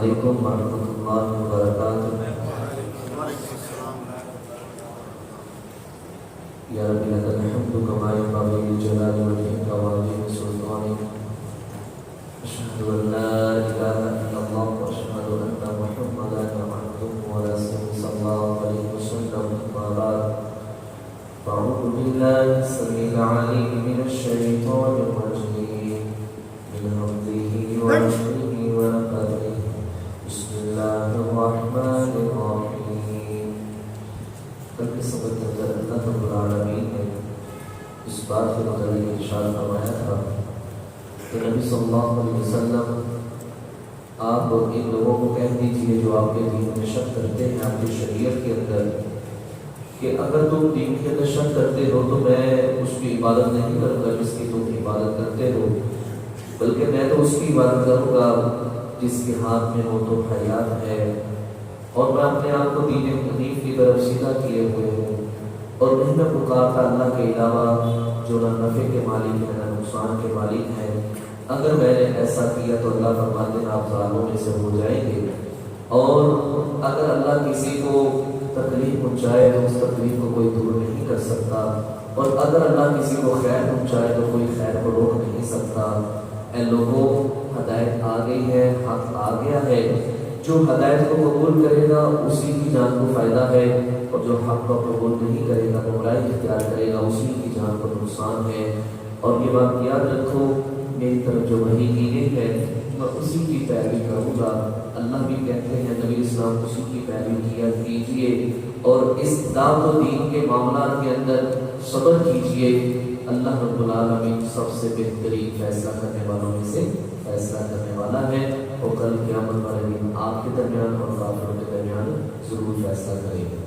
علیکم ورحمۃ اللہ وبرکاتہ۔ یا رب لک الحمد کما ينبغي لجلال وجهك وعظیم سلطانك، اشهد ان لا اله الا الله واشهد ان محمدا عبده ورسوله صلی اللہ علیہ وسلم۔ اما بعد فاعوذ باللہ السمیع العلیم من الشیطان الرجیم من همزه ونفخه ونفثه۔ بسم اللہ الرحمن الرحیم۔ کل کے سبق کے اندر اللہ رب العالمین نے اس بات کے متعلق ارشاد فرمایا تھا کہ نبی صلی اللہ علیہ وسلم آپ ان لوگوں کو کہہ دیجیے جو آپ کے دین میں شک کرتے ہیں، آپ کی شریعت کے اندر، کہ اگر تم دین کے اندر شک کرتے ہو تو میں اس کی عبادت نہیں کروں گا جس کی تم عبادت کرتے ہو، بلکہ میں تو اس کی عبادت کروں گا جس کے ہاتھ میں وہ تو حیات ہے، اور میں اپنے آپ کو دین حنیف کی طرف سیدھا کیے ہوئے ہوں، اور نہیں میں پکارتا اللہ کے علاوہ جو نہ نفع کے مالک ہے نہ نقصان کے مالک ہے۔ اگر میں نے ایسا کیا تو اللہ فرماتے ہیں آپ ظالموں میں سے ہو جائیں گے، اور اگر اللہ کسی کو تکلیف پہنچائے تو اس تکلیف کو کوئی دور نہیں کر سکتا، اور اگر اللہ کسی کو خیر پہنچائے تو کوئی خیر کو روک نہیں سکتا۔ اے لوگوں، ہدایت آ گئی ہے، حق آ گیا ہے، جو ہدایت کو قبول کرے گا اسی کی جان کو فائدہ ہے، اور جو حق کو قبول نہیں کرے گا، گمراہی اختیار کرے گا، اسی کی جان کو نقصان ہے۔ اور یہ بات یاد رکھو، میری طرف جو وحی کی گئی ہے میں اسی کی پیروی کروں گا۔ اللہ بھی کہتے ہیں نبی اسلام اسی کی پیروی کیا کیجیے، اور اس دعوت و دین کے معاملات کے اندر صبر کیجیے۔ اللہ رب العالمین سب سے بہترین فیصلہ کرنے والوں میں سے فیصلہ کرنے والا ہے، اور کل قیامت والے دن آپ کے درمیان اور کافروں کے درمیان ضرور فیصلہ کرے گا۔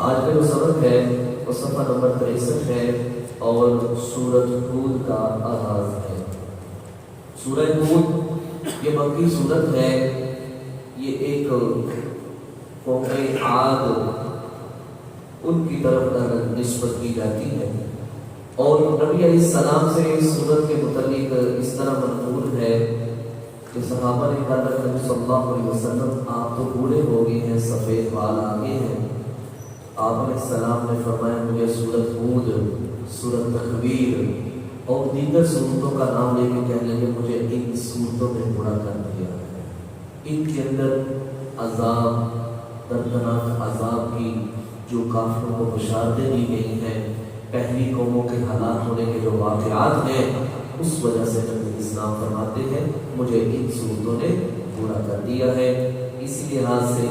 آج کا جو سبق ہے وہ صفحہ نمبر 63 ہے، اور سورۃ ہود کا آغاز ہے۔ سورہ ہود یہ مکی سورت ہے، یہ ایک قوم عاد ان کی طرف نسبت کی جاتی ہے، اور نبی علیہ السلام سے اس سورت کے متعلق اس طرح منقول ہے کہ صحابہ نے کہا کہ نبی صلی اللہ علیہ وسلم آپ تو بوڑھے ہو گئے ہیں، سفید بال آگے ہیں۔ آپ علیہ السلام نے فرمایا مجھے سورۃ ہود، سورۃ تکویر اور دیگر سورتوں کا نام لے کے کہنے لگے مجھے ان سورتوں میں بڑا کر دیا ہے۔ ان کے اندر عذاب، دردناک عذاب کی جو کافروں کو بشارتیں دی گئی ہیں، پہلی قوموں کے ہلاک ہونے کے جو واقعات ہیں، اس وجہ سے نبی اسلام فرماتے ہیں مجھے ان صورتوں نے پورا کر دیا ہے۔ اسی لحاظ سے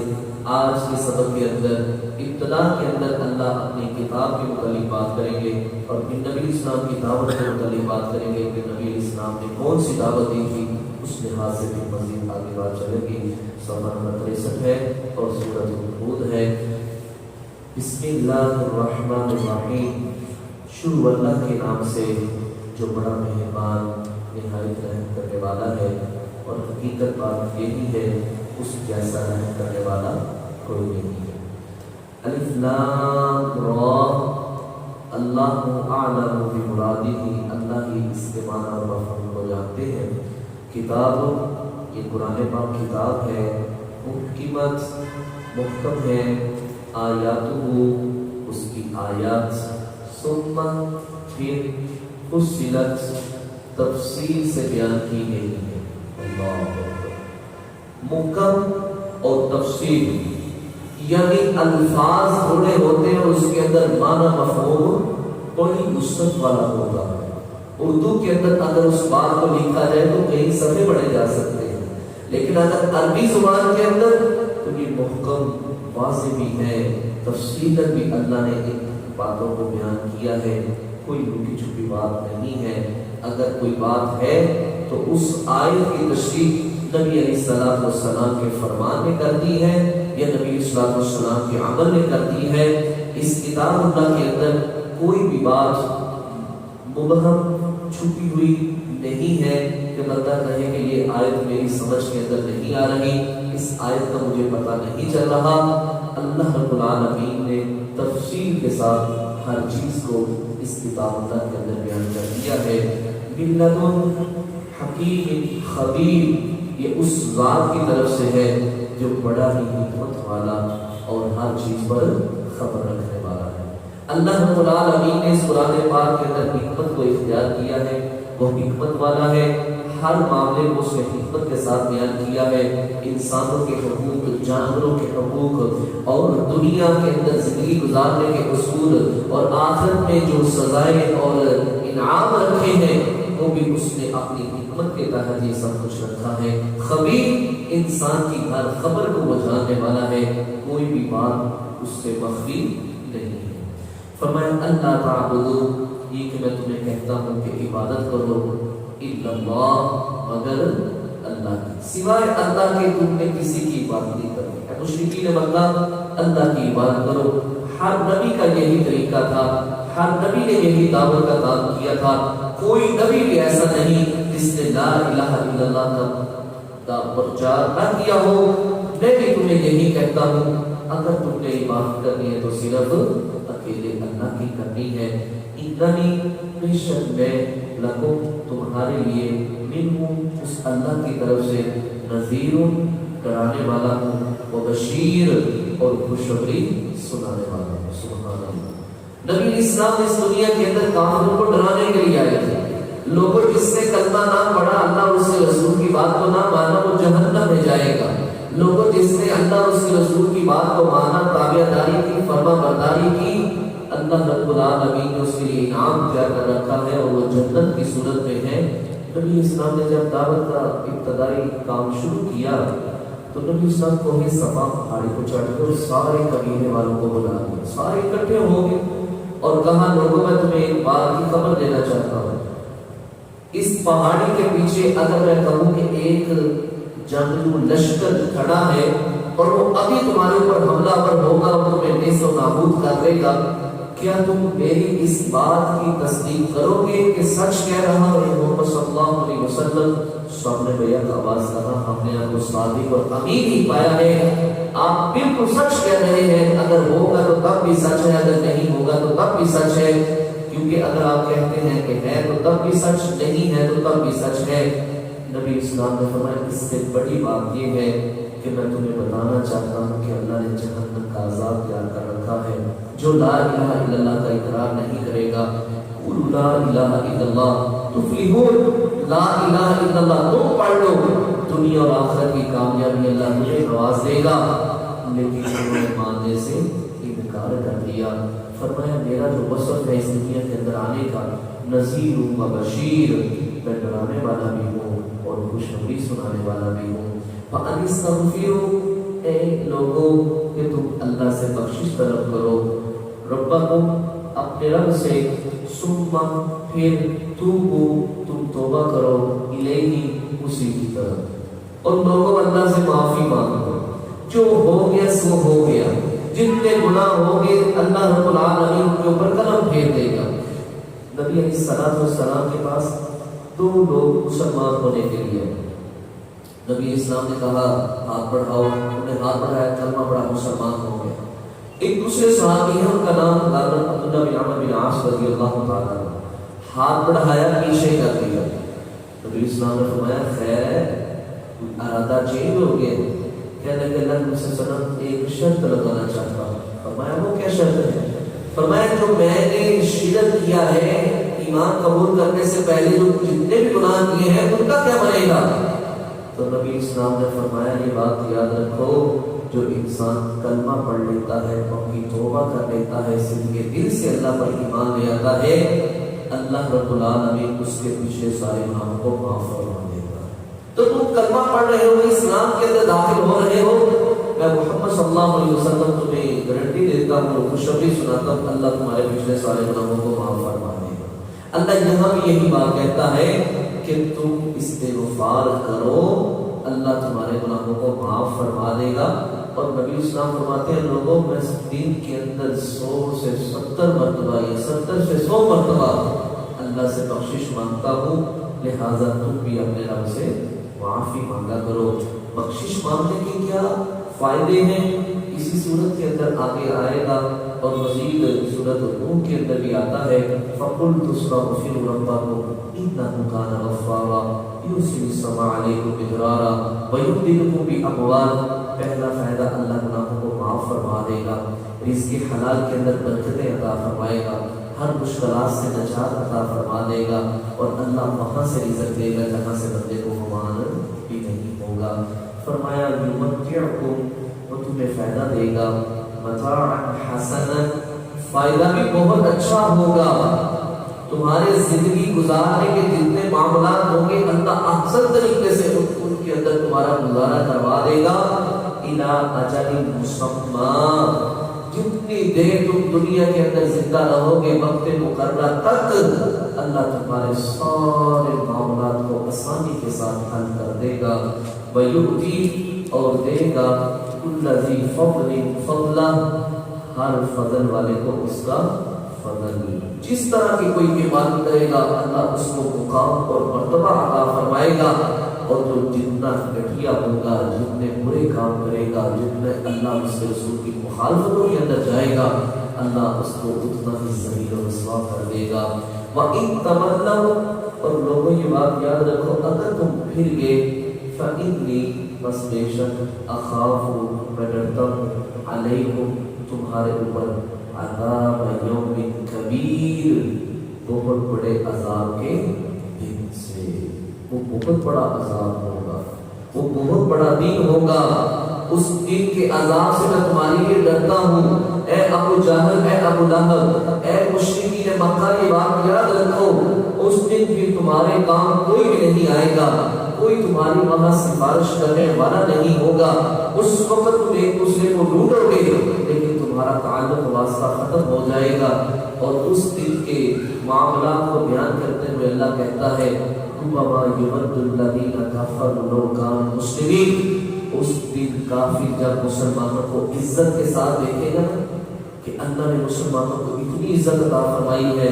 آج کے سبق کے اندر ابتدا کے اندر اللہ اپنی کتاب کے متعلق بات کریں گے، اور پھر نبی اسلام کی دعوت کے متعلق بات کریں گے کہ نبی اسلام نے کون سی دعوت دی تھی، اس لحاظ سے بھی مزید آگے بات چلے گی۔ صفحہ نمبر 63 ہے اور سورۃ ہود ہے۔ بسم اللہ الرحمن الرحیم۔ شروع اللہ کے نام سے جو بڑا مہربان نہایت رحم کرنے والا ہے، اور حقیقت بات یہی ہے اس جیسا رحم کرنے والا کوئی نہیں ہے۔ الف لام را، اللہ اعلم بمرادہ، اللہ ہی اس کے معنی اور مفہوم کو جانتے ہیں۔ کتاب، یہ قرآن پاک کتاب ہے، حکمت محکم ہے، آیاتہ اس کی آیات، ثم پھر فصلت تفصیل سے بیان کی گئی ہے۔ اللہ اکبر۔ محکم اور تفصیل یعنی الفاظ تھوڑے ہوتے ہیں اور اس کے اندر معنی مفہوم بڑی وسعت والا ہوتا ہے۔ اردو کے اندر اگر اس بات کو لکھا جائے تو کئی صفحے پڑھے جا سکتے ہیں، لیکن اگر عربی زبان کے اندر تو یہ محکم واضح بھی ہے، تفصیل بھی اللہ نے ان باتوں کو بیان کیا ہے، کوئی لوٹی چھپی بات نہیں ہے۔ اگر کوئی بات ہے تو اس آیت کی تشریح نبی علیہ السلام کے فرمان نے کر دی ہے، یا نبی علیہ السلام کے عمل نے کر دی ہے۔ اس کتاب اللہ کے اندر کوئی بھی بات مبہم چھپی ہوئی نہیں ہے کہ بندہ کہے کہ یہ آیت میری سمجھ کے اندر نہیں آ رہی، اس آیت کا مجھے پتہ نہیں چل رہا۔ اللہ رب العالمین نے تفصیل کے ساتھ ہر چیز کو اس کتاب اللہ کے اندر بیان کر دیا ہے۔ بِلَدُنْ حکیم خبیر، یہ اس ذات کی طرف سے ہے جو بڑا ہی حکمت والا اور ہر چیز پر خبر رکھنے والا ہے۔ اللہ رب العالمین نے اس قرآن پاک کے اندر حکمت کو اختیار کیا ہے، وہ حکمت والا ہے، ہر معاملے کو اس نے حکمت کے ساتھ بیان کیا ہے۔ انسانوں کے حقوق، جانوروں کے حقوق اور دنیا کے اندر زندگی گزارنے کے اصول اور آخرت میں جو سزائیں اور انعام رکھے ہیں وہ بھی اس نے اپنی حکمت کے تحت یہ سب کچھ رکھا ہے۔ خبیر انسان کی ہر خبر کو وہ جاننے والا ہے، کوئی بھی بات اس سے مخفی نہیں ہے۔ فرمایا اللہ تعبدو، یہ کہ میں تمہیں کہتا ہوں کہ عبادت کرو، الا اللہ، مگر اللہ کی، سوائے اللہ کے تم نے کسی کی عبادت نہیں کرنی ہے۔ مشرکین مکہ اللہ کی عبادت کرو، ہر نبی کا یہی طریقہ تھا، ہر نبی نے یہی دعوت کا کام کیا تھا۔ کوئی نبی بھی ایسا نہیں جس نے لا الہ الا اللہ کا پرچار نہ کیا ہو۔ میں بھی تمہیں یہی کہتا ہوں، اگر تم نے عبادت کرنی ہے تو صرف اکیلے اللہ کی کرنی ہے۔ اتنی بے شک میں لکم تمہارے لیے منہم اس اللہ کی طرف سے نذیر ڈرانے والا ہوں، وبشیر اور خوشخبری سنانے والا ہوں۔ سبحان اللہ۔ نبی اسلام اس دنیا کے اندر کافروں کو ڈرانے کے لیے آئے تھے۔ لوگوں جس نے کلمہ نہ پڑھا، اللہ اور اس کے رسول کی بات کو نہ مانا، وہ جہنم میں جائے گا۔ لوگوں جس نے اللہ اور اس کے رسول کی بات کو مانا، تابع داری کی، فرما برداری کی، اللہ رب العالمین نے اس کے لیے انعام کیا کر رکھا ہے اور وہ جنت کی صورت میں ہے۔ نبی اسلام نے جب دعوت کا ابتدائی کام شروع کیا تو نبی اسلام کو یہ صفا پہاڑی کو چڑھ کر سارے قبیلے والوں کو بلا دیا، سارے اکٹھے ہو گئے اور کہا لوگوں میں تمہیں ایک بات کی خبر دینا چاہتا ہوں، اس پہاڑی کے پیچھے اگر میں کہوں کہ ایک جنگجو لشکر کھڑا ہے اور وہ ابھی تمہارے اوپر حملہ آور ہوگا اور تمہیں نیست و نابود کر دے گا، کیا تم میری اس بات کی تصدیق کرو گے کہ سچ کہہ رہا ہے محمد صلی اللہ علیہ وسلم؟ سب نے بھیا کا آواز کہا، ہم نے آپ کو صادق اور امین ہی پایا ہے، آپ بالکل سچ کہہ رہے ہیں، اگر ہوگا تو تب بھی سچ ہے، اگر نہیں ہوگا تو تب بھی سچ ہے، کیونکہ اگر آپ کہتے ہیں کہ ہے تو تب بھی سچ، نہیں ہے تو تب بھی سچ ہے۔ نبی اسلام نے فرمایا اس سے بڑی بات یہ ہے کہ میں تمہیں بتانا چاہتا ہوں کہ اللہ نے جہنم کا عذاب تیار کر رکھا ہے۔ جو لا الہ الا اللہ کا اقرار نہیں کرے گا، قل لا الہ الا اللہ تفلحون، لا الہ الا اللہ تم پڑھ لو، دنیا اور آخرت کی کامیابی اللہ تمہیں نواز دے گا، لیکن انہوں نے ماننے سے انکار کر دیا۔ فرمایا میرا جو وصف ہے اس دنیا کے اندر آنے کا، نذیر و بشیر، میں ڈرانے والا بھی ہوں اور خوشخبری سنانے والا بھی ہوں۔ فَأَنِسْتَغْفِرُوا، اے لوگوں کہ تم اللہ سے بخشش طلب کرو، ربکم اپنے رب سے، ثم پھر توبو تم توبہ کرو، الیہ اسی کی طرف، اور لوگوں اللہ سے معافی مانگو، جو ہو گیا سو ہو گیا، جتنے گناہ ہو گئے اللہ رب العالمین ان کے اوپر قلم پھیر دے گا۔ نبی علیہ السلام کے پاس دو لوگ مسلمان ہونے کے لیے، نبی اسلام نے کہا ہاتھ بڑھاؤ، انہوں نے ہاتھ بڑھایا، کلمہ پڑھا، مسلمان ہو گئے۔ ایک دوسرے صحابی ہیں، ان کا نام حضرت عبداللہ بن عمرو بن عاص رضی اللہ تعالیٰ عنہ، ہاتھ بڑھایا، پیچھے کر دیا۔ نبی اسلام نے فرمایا خیر ہے، ارادہ چینج ہو گیا، کہنے لگے اللہ علیہ وسلم ایک شرط لگانا چاہتا ہوں۔ فرمایا وہ کیا شرط ہے؟ فرمایا جو میں نے شرک کیا ہے ایمان قبول کرنے سے پہلے جو جتنے بھی گناہ کیے ہیں ان کا کیا بنے گا؟ تو نبی اسلام نے فرمایا یہ بات یاد رکھو، جو انسان کلمہ پڑھ لیتا ہے، اپنی توبہ کر لیتا ہے، صرف کے دل سے اللہ پر ایمان لے آتا ہے، اللہ رب العالمین اس کے پیچھے سارے گناہوں کو معاف فرما دیتا ہے۔ تو تم کلمہ پڑھ رہے ہو، اسلام کے اندر داخل ہو رہے ہو، میں محمد صلی اللہ علیہ وسلم تمہیں گارنٹی دیتا ہوں، خوشخبری سناتا ہوں، اللہ تمہارے پچھلے سارے گناہوں کو معاف فرما دے گا۔ اللہ یہاں بھی یہی بات کہتا ہے کہ تم استغفار کرو، اللہ تمہارے گناہوں کو معاف فرما دے گا۔ اور نبی اسلام فرماتے ہیں لوگوں میں دن کے اندر 100 سے 70 مرتبہ یا 70 سے 100 مرتبہ اللہ سے بخشش مانگتا ہوں، لہذا تم بھی اپنے رب سے معافی مانگا کرو۔ بخشش مانگنے کے کیا فائدے ہیں اسی صورت کے اندر آگے آئے گا، اور مزید صورت نوح کے اندر بھی آتا ہے، فَقُلْتُ اسْتَغْفِرُوا رَبَّكُمْ إِنَّهُ كَانَ غَفَّارًا، یرسل السماء علیکم مدرارا ویمددکم باموال. پہلا فائدہ اللہ گناہوں کو معاف فرما دے گا، رزق حلال کے اندر برکتیں عطا فرمائے گا، ہر مشکلات سے نجات عطا فرما دے گا، اور اللہ وہاں سے رزق دے گا جہاں سے بندے کو گمان بھی نہیں ہوگا. فرمایا یمتعکم، وہ تمہیں فائدہ دے گا، متاعا حسنا، فائدہ بھی بہت اچھا ہوگا. تمہارے زندگی گزارنے کے جتنے معاملات ہوں گے اللہ احسن طریقے سے ان کے اندر تمہارا گزارا کروا دے گا. الی اجل مسمى، جتنی دیر تم دنیا کے اندر زندہ رہو گے وقت مقررہ تک اللہ تمہارے سارے معاملات کو آسانی کے ساتھ حل کر دے گا. ویؤتی، اور دے گا، کل ذی فضل فضلہ، ہر فضل والے کو اس کا فضل. جس طرح کی کوئی عبادت کرے گا اللہ اس کو مقام اور مرتبہ عطا فرمائے گا، اور جو جتنا گٹھیا ہوگا، جتنے برے کام کرے گا، جتنے اللہ اس کے رسول کی مخالفتوں کے اندر جائے گا اللہ اس کو اتنا ہی ذلیل و رسوا کر دے گا. وَإِن تَوَلَّوْا، اور لوگوں یہ بات یاد رکھو، اگر تم پھر گئے، فَإِنِّي، بس بے شک، اخاف، میں ڈرتا ہوں، علیکم، تمہارے اوپر، عذاب یوم کبیر، بہت بڑے عذاب کے دن سے. وہ بہت بڑا عذاب ہوگا، وہ بہت بڑا دن ہوگا. اس دن کے عذاب سے میں تمہارے لیے ڈرتا ہوں. اے ابو جہل، اے ابو لہب، اے مشرکین مکہ، یہ بات یاد رکھو، اس دن بھی تمہارے کام کوئی بھی نہیں آئے گا، کوئی تمہاری وہاں سفارش کرنے والا نہیں ہوگا. اس وقت تم ایک دوسرے کو ڈھونڈو گے لیکن تمہارا تعلق واسطہ ختم ہو جائے گا. اور اس دن کے معاملات کو بیان کرتے ہوئے اللہ کہتا ہے ربما یود الذین کفروا لو کانوا مسلمین. اس دن کافر جب مسلمانوں کو عزت کے ساتھ دیکھے گا کہ اللہ نے مسلمانوں کو اتنی عزت عطا فرمائی ہے،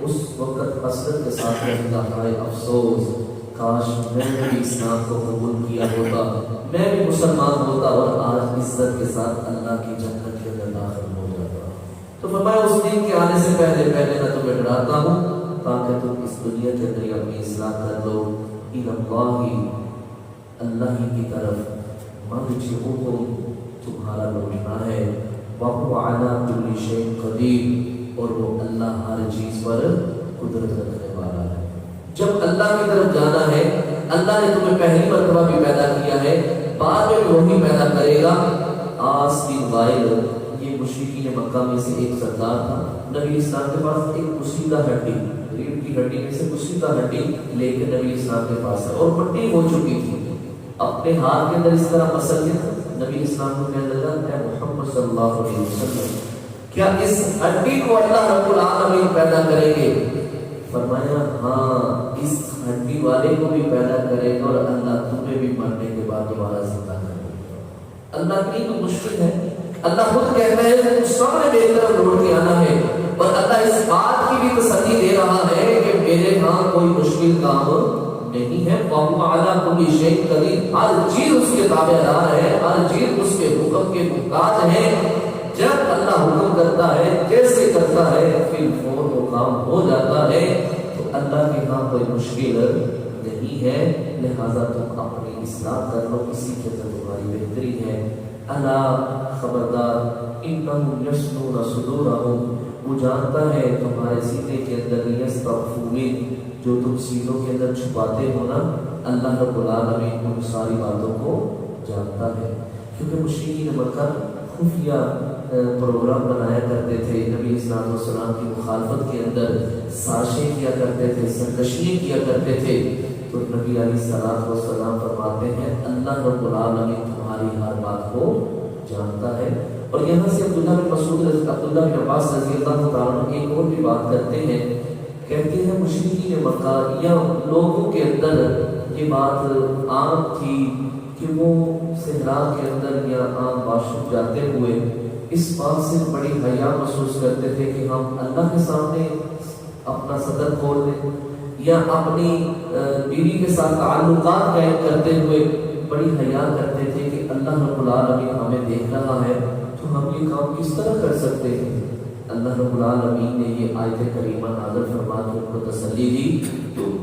اس وقت حسرت کے ساتھ کہے گا ہائے افسوس، کاش میں بھی اسلام کو قبول کیا ہوتا، میں بھی مسلمان ہوتا اور آج عزت کے ساتھ اللہ کی جنت کے اندر داخل ہو جاتا. تو فرمایا اس دن کے آنے سے پہلے میں تمہیں ڈراتا ہوں تاکہ تم اس دنیا کے اندر اپنی اصلاح کر لو. اللہ ہی کی طرف مرجعکم، تمہارا لوٹنا ہے. وَهُوَ عَلَىٰ كُلِّ شَيْءٍ قَدِيرٌ، اور وہ اللہ ہر چیز پر قدرت رکھنے والا ہے. جب اللہ کی طرف جانا ہے، اللہ نے تمہیں پہلی مرتبہ بھی پیدا کیا ہے، بعد میں بھی وہی پیدا کرے گا. آس بن وائل، یہ مشرکین مکہ میں سے ایک سردار تھا. نبی اسلام کے پاس ایک کشیدہ ہڈی، ریڑھ کی ہڈی میں سے کشیدہ ہڈی لے کے نبی اسلام کے پاس ہے اور پٹی ہو چکی تھی. اپنے ہاتھ کے اندر اس طرح پسند کیا، نبی اسلام کو کہنے لگا اے محمد صلی اللہ علیہ وسلم، کیا اس ہڈی کو اللہ رب العالمین پیدا کریں گے؟ فرمایا ہاں، اس ہڈی والے کو بھی پیدا کرے گا اور اللہ تمہیں بھی مرنے کے بعد دوبارہ زندہ کرے گا. اللہ کی تو مشکل ہے. اللہ خود کہتا ہے کہ سب نے میری طرف لوٹ کے آنا ہے، اور اللہ اس بات کی بھی تسلی دے رہا ہے کہ میرے ہاں کوئی مشکل کام نہیں ہے. وَهُوَ عَلَىٰ كُلِّ شَيْءٍ قَدِيرٌ، ہر چیز اس کے تابع دار ہے، ہر چیز اس کے حکم کے محتاج ہے. جب اللہ حکم کرتا ہے، کیسے کرتا ہے، پھر فوراً وہ کام ہو جاتا ہے. تو اللہ کے ہاں کوئی مشکل نہیں ہے، لہذا تم اپنی اصلاح کر لو، اسی کے اندر تمہاری بہتری ہے. اللہ خبردار، انہم یسنون صدورہم، وہ جانتا ہے تمہارے سینے کے اندر یستخفون، جو تم سینوں کے اندر چھپاتے ہو نا، اللہ رب العالمین ان ساری باتوں کو جانتا ہے. کیونکہ مشرکین مکہ خفیہ پروگرام بنایا کرتے تھے، نبی اسلام والسلام کی مخالفت کے اندر سازشیں کیا کرتے تھے، سرکشیاں کیا کرتے تھے. تو نبی علیہ الصلوۃ والسلام فرماتے ہیں اللہ رب العالمین تمہاری ہر بات کو جانتا ہے. اور یہاں سے عبداللہ بن مسعود عبداللہ بن عباس رضی اللہ تعالیٰ عنہ ایک اور بھی بات کرتے ہیں، کہتے ہیں مشرکین مکہ یا لوگوں کے اندر یہ بات عام تھی کہ وہ صحرا کے اندر یا عام واش روم جاتے ہوئے اس بات سے بڑی حیا محسوس کرتے تھے کہ ہم اللہ کے سامنے اپنا صدر کھول دیں، یا اپنی بیوی کے ساتھ تعلقات قائم کرتے ہوئے بڑی حیا کرتے تھے کہ اللہ رب العالمین ہمیں دیکھ رہا ہے تو ہم یہ کام کس طرح کر سکتے ہیں. اللہ رب العالمین نے یہ آیت کریمہ نازل فرما کے ان کو تسلی دی. تو